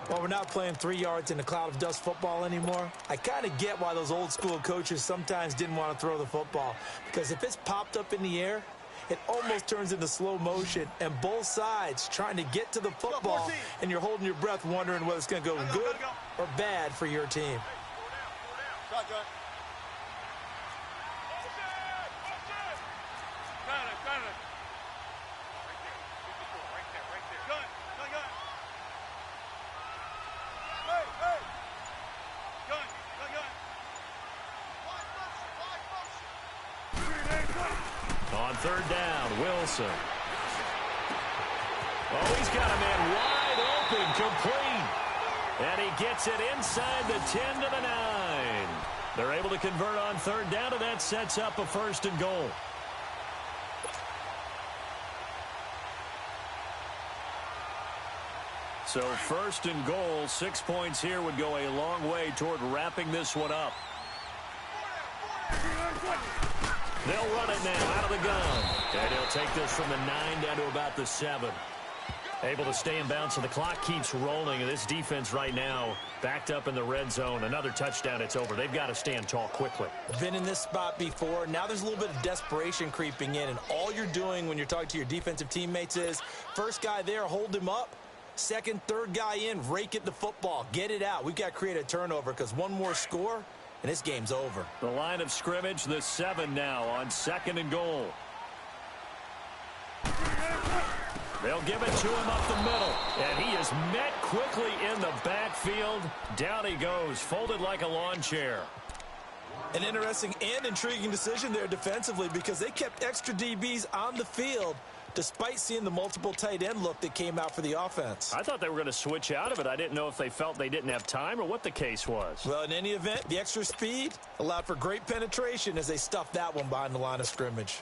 Well, we're not playing 3 yards in a cloud of dust football anymore. I kind of get why those old school coaches sometimes didn't want to throw the football. Because if it's popped up in the air, it almost turns into slow motion. And both sides trying to get to the football, and you're holding your breath wondering whether it's going to go good or bad for your team. On 3rd down, Wilson. Oh, he's got a man wide open, complete. And he gets it inside the 10 to the 9. They're able to convert on 3rd down, and that sets up a 1st and goal. So first and goal, 6 points here would go a long way toward wrapping this one up. They'll run it now out of the gun. And he'll take this from the 9 down to about the 7. Able to stay in bounds, so the clock keeps rolling. And this defense right now backed up in the red zone. Another touchdown, it's over. They've got to stand tall quickly. Been in this spot before. Now there's a little bit of desperation creeping in. And all you're doing when you're talking to your defensive teammates is, first guy there, hold him up. Second, third guy in, rake at the football. Get it out. We've got to create a turnover because one more score, and this game's over. The line of scrimmage, the 7 now on 2nd and goal. They'll give it to him up the middle. And he is met quickly in the backfield. Down he goes, folded like a lawn chair. An interesting and intriguing decision there defensively because they kept extra DBs on the field despite seeing the multiple tight end look that came out for the offense. I thought they were going to switch out of it. I didn't know if they felt they didn't have time or what the case was. Well, in any event, the extra speed allowed for great penetration as they stuffed that one behind the line of scrimmage.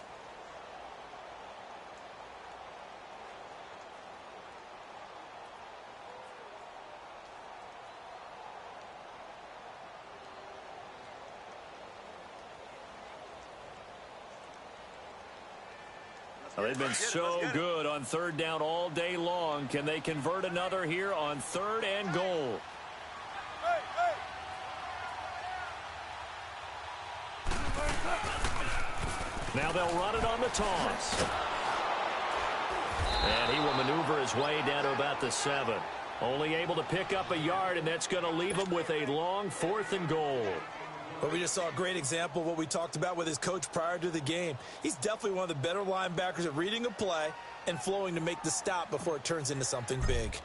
Well, they've been so good on 3rd down all day long. Can they convert another here on 3rd and goal? Now they'll run it on the toss. And he will maneuver his way down to about the 7. Only able to pick up a yard, and that's going to leave him with a long 4th and goal. But we just saw a great example of what we talked about with his coach prior to the game. He's definitely one of the better linebackers at reading a play and flowing to make the stop before it turns into something big.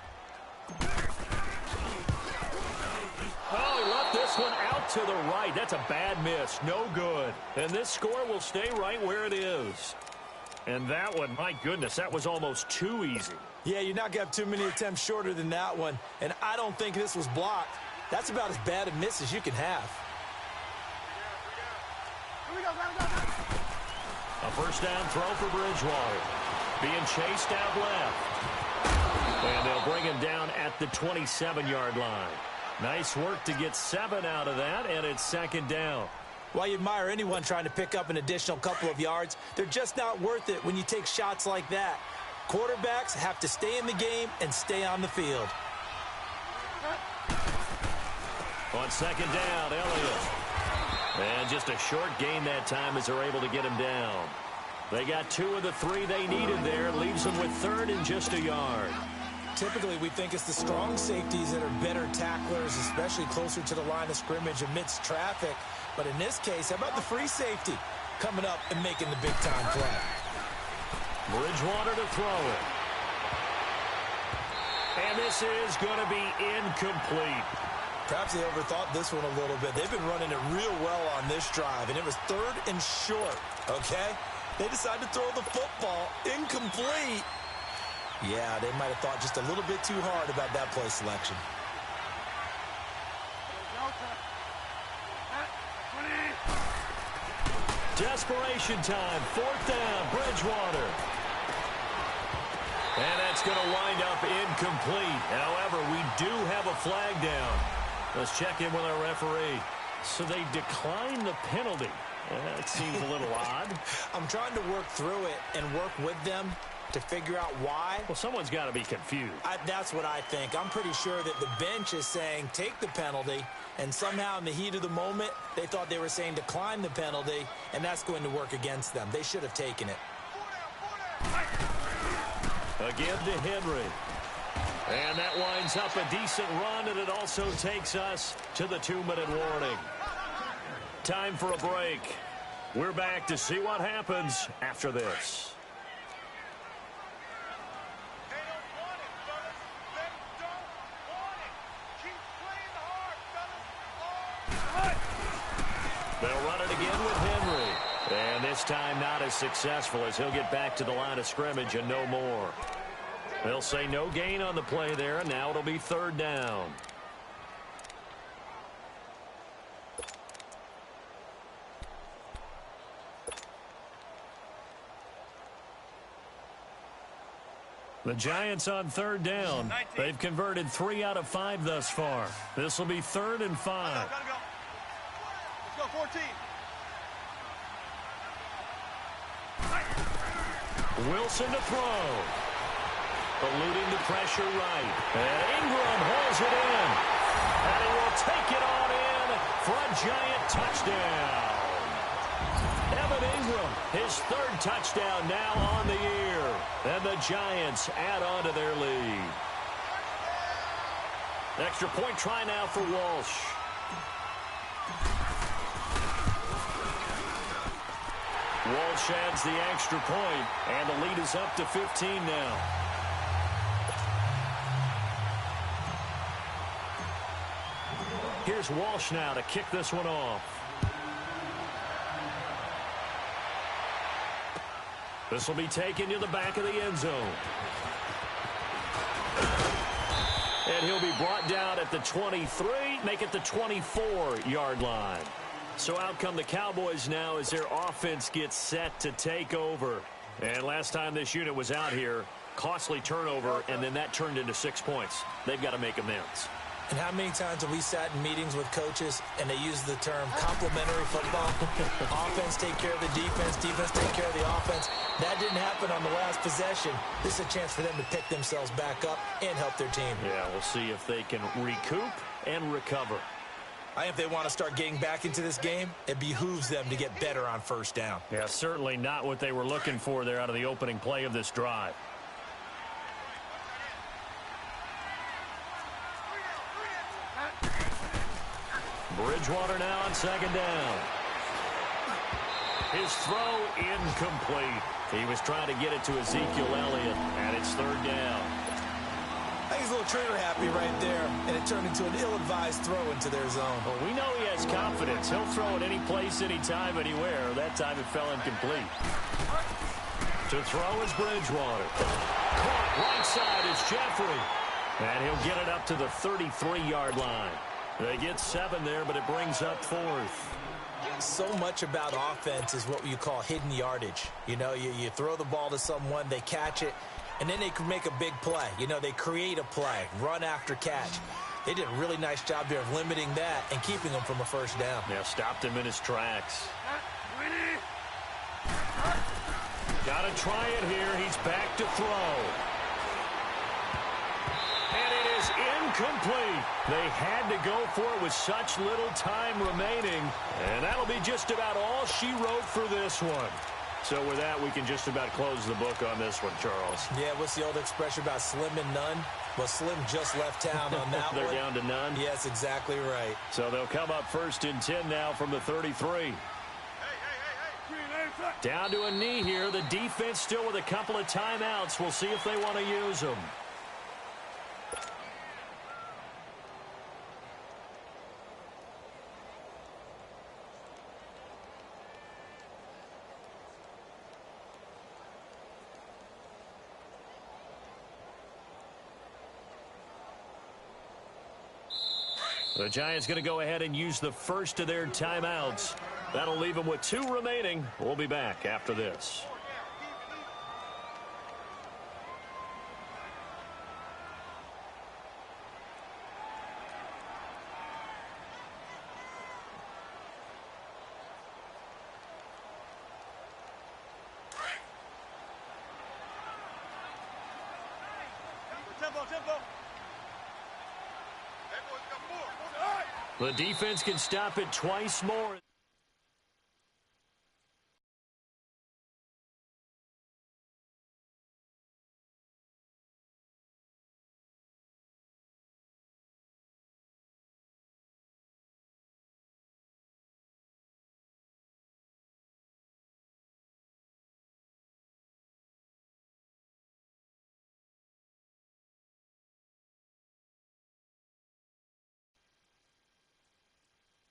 Oh, he left this one out to the right. That's a bad miss. No good. And this score will stay right where it is. And that one, my goodness, that was almost too easy. Yeah, you're not going to have too many attempts shorter than that one. And I don't think this was blocked. That's about as bad a miss as you can have. A first down throw for Bridgewater. Being chased out left. And they'll bring him down at the 27-yard line. Nice work to get 7 out of that, and it's 2nd down. While you admire anyone trying to pick up an additional couple of yards, they're just not worth it when you take shots like that. Quarterbacks have to stay in the game and stay on the field. On 2nd down, Elliott. And just a short gain that time as they're able to get him down. They got 2 of the 3 they needed there. Leaves them with 3rd and just a yard. Typically, we think it's the strong safeties that are better tacklers, especially closer to the line of scrimmage amidst traffic. But in this case, how about the free safety coming up and making the big-time play? Bridgewater to throw it. And this is going to be incomplete. Perhaps they overthought this one a little bit. They've been running it real well on this drive, and it was 3rd and short, okay? They decided to throw the football incomplete. Yeah, they might have thought just a little bit too hard about that play selection. Desperation time, 4th down, Bridgewater. And that's going to wind up incomplete. However, we do have a flag down. Let's check in with our referee. So they declined the penalty. That seems a little odd. I'm trying to work through it and work with them to figure out why. Well, someone's got to be confused. That's what I think. I'm pretty sure that the bench is saying take the penalty, and somehow in the heat of the moment, they thought they were saying decline the penalty, and that's going to work against them. They should have taken it. A give to Henry. And that winds up a decent run, and it also takes us to the 2-minute warning. Time for a break. We're back to see what happens after this. They don't want it, fellas. They don't want it. Keep playing hard, fellas. They'll run it again with Henry. And this time not as successful as he'll get back to the line of scrimmage and no more. They'll say no gain on the play there, and now it'll be 3rd down. The Giants on third down. They've converted 3 out of 5 thus far. This will be 3rd and 5. Gotta go. Let's go, 14. Wilson to throw. Eluding the pressure right. And Ingram holds it in. And he will take it on in for a Giant touchdown. Evan Ingram, his 3rd touchdown now on the year. And the Giants add on to their lead. Extra point try now for Walsh. Walsh adds the extra point, and the lead is up to 15 now. Here's Walsh now to kick this one off. This will be taken to the back of the end zone. And he'll be brought down at the 23, make it the 24-yard line. So out come the Cowboys now as their offense gets set to take over. And last time this unit was out here, costly turnover, and then that turned into 6 points. They've got to make amends. And how many times have we sat in meetings with coaches and they use the term complementary football? Offense take care of the defense, defense take care of the offense. That didn't happen on the last possession. This is a chance for them to pick themselves back up and help their team. Yeah, we'll see if they can recoup and recover. I think if they want to start getting back into this game, it behooves them to get better on first down. Yeah, certainly not what they were looking for there out of the opening play of this drive. Bridgewater now on 2nd down. His throw incomplete. He was trying to get it to Ezekiel Elliott, and it's 3rd down. I think he's a little trigger happy right there, and it turned into an ill-advised throw into their zone. Well, we know he has confidence. He'll throw it any place, anytime, anywhere. That time it fell incomplete. To throw is Bridgewater. Caught right side is Jeffrey. And he'll get it up to the 33-yard line. They get 7 there, but it brings up 4th. So much about offense is what you call hidden yardage. You know, you throw the ball to someone, they catch it, and then they can make a big play. You know, they create a play, run after catch. They did a really nice job there of limiting that and keeping him from a first down. Yeah, stopped him in his tracks. Got to try it here. He's back to throw. And it is incomplete. They had to go for it with such little time remaining. And that'll be just about all she wrote for this one. So with that, we can just about close the book on this one, Charles. Yeah, what's the old expression about slim and none? Well, Slim just left town on that They're one. down to none? Yes, exactly right. So they'll come up 1st and 10 now from the 33. Down to a knee here. The defense still with a couple of timeouts. We'll see if they want to use them. The Giants going to go ahead and use the first of their timeouts. That'll leave them with 2 remaining. We'll be back after this. Tempo. The defense can stop it twice more.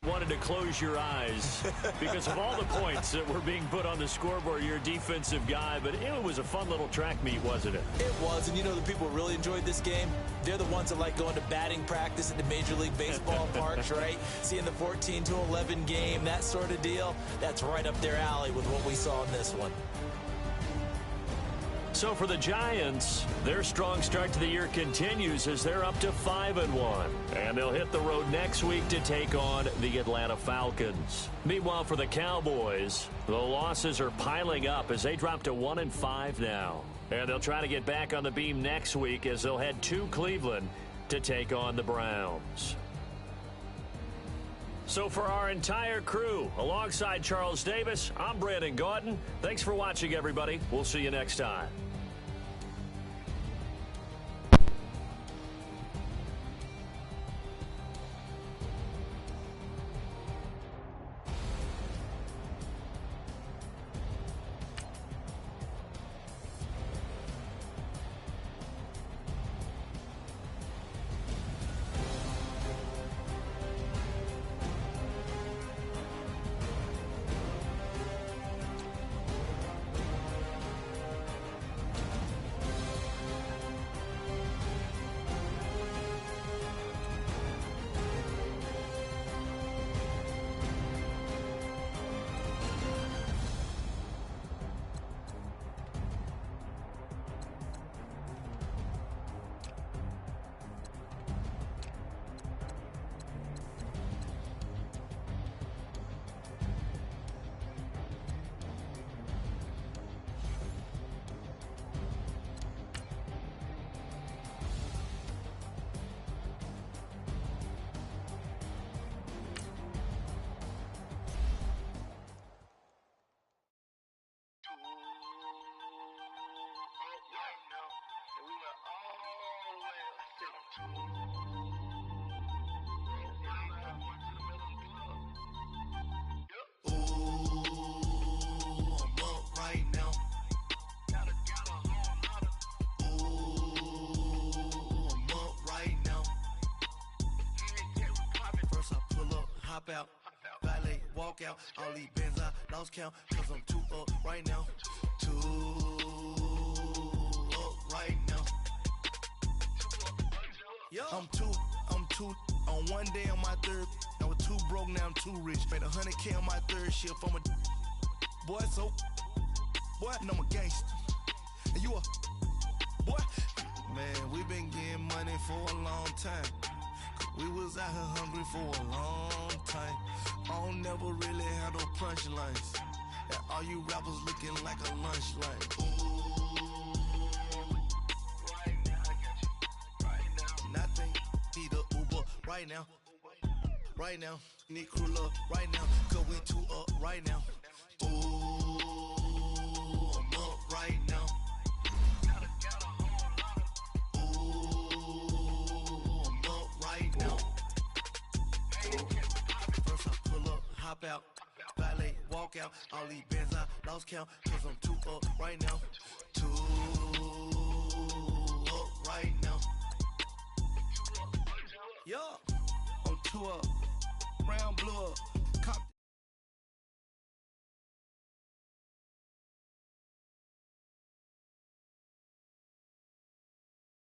Wanted to close your eyes because of all the points that were being put on the scoreboard. You're a defensive guy, but it was a fun little track meet, wasn't it? It was, and you know the people who really enjoyed this game? They're the ones that like going to batting practice at the Major League Baseball parks, right? Seeing the 14-11 game, that sort of deal. That's right up their alley with what we saw in this one. So for the Giants, their strong start to the year continues as they're up to 5-1. And they'll hit the road next week to take on the Atlanta Falcons. Meanwhile, for the Cowboys, the losses are piling up as they drop to 1-5 now. And they'll try to get back on the beam next week as they'll head to Cleveland to take on the Browns. So for our entire crew, alongside Charles Davis, I'm Brandon Gaudin. Thanks for watching, everybody. We'll see you next time. Out, valet, walk out, all these bands I lost count, cause I'm too up right now, too up right now. I'm too on one day on my third, I was too broke, now I'm too rich, made 100K on my third shift, I'm a boy, so, boy, and I'm a gangster, and you a, boy, man, we been getting money for a long time. We was out here hungry for a long time. I don't never really have no punchlines. And all you rappers looking like a lunch line. Ooh, right now, I got you. Right now. Nothing, need a Uber right now. Right now, need crew love right now. Cause we too up right now. Ooh, I'm up right now. Hop out, valet, walk out, all these bands I lost count, cause I'm too up right now, too up right now. Yeah, I'm too up, round blew up.